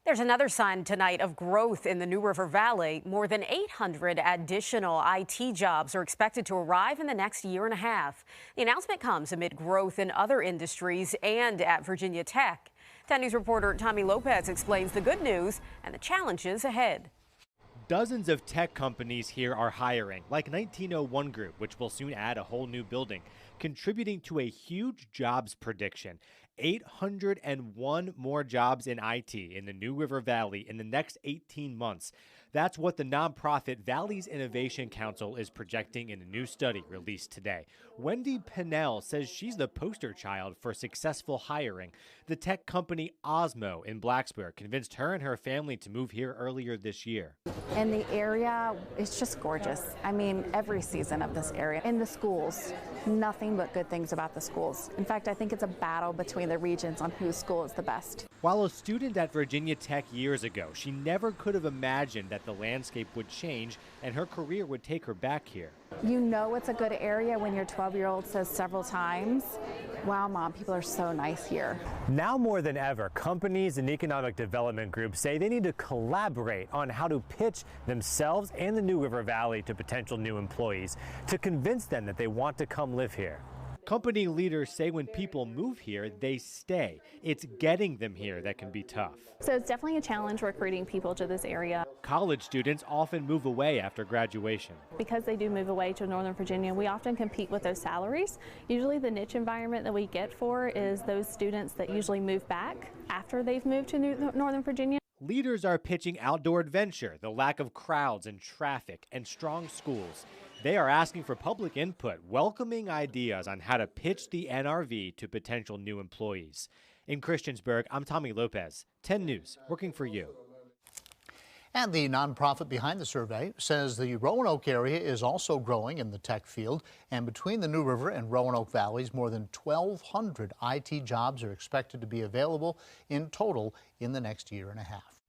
There's another sign tonight of growth in the New River Valley. More than 800 additional IT jobs are expected to arrive in the next year and a half. The announcement comes amid growth in other industries and at Virginia Tech. 10 News reporter Tommy Lopez explains the good news and the challenges ahead. Dozens of tech companies here are hiring, like 1901 Group, which will soon add a whole new building, contributing to a huge jobs prediction. 801 more jobs in IT in the New River Valley in the next 18 months. That's what the nonprofit Valleys Innovation Council is projecting in a new study released today. Wendy Pinnell says she's the poster child for successful hiring. The tech company Osmo in Blacksburg convinced her and her family to move here earlier this year. And the area is just gorgeous. I mean, every season of this area. In the schools, nothing but good things about the schools. In fact, I think it's a battle between the regions on whose school is the best. While a student at Virginia Tech years ago, she never could have imagined that the landscape would change and her career would take her back here. You know it's a good area when your 12-year-old says several times, "Wow, Mom, people are so nice here." Now more than ever, companies and economic development groups say they need to collaborate on how to pitch themselves and the New River Valley to potential new employees to convince them that they want to come live here. Company leaders say when people move here, they stay. It's getting them here that can be tough. So it's definitely a challenge recruiting people to this area. College students often move away after graduation. Because they do move away to Northern Virginia, we often compete with those salaries. Usually the niche environment that we get for is those students that usually move back after they've moved to Northern Virginia. Leaders are pitching outdoor adventure, the lack of crowds and traffic, and strong schools. They are asking for public input, welcoming ideas on how to pitch the NRV to potential new employees. In Christiansburg, I'm Tommy Lopez, 10 News, working for you. And the nonprofit behind the survey says the Roanoke area is also growing in the tech field. And between the New River and Roanoke valleys, more than 1,200 IT jobs are expected to be available in total in the next year and a half.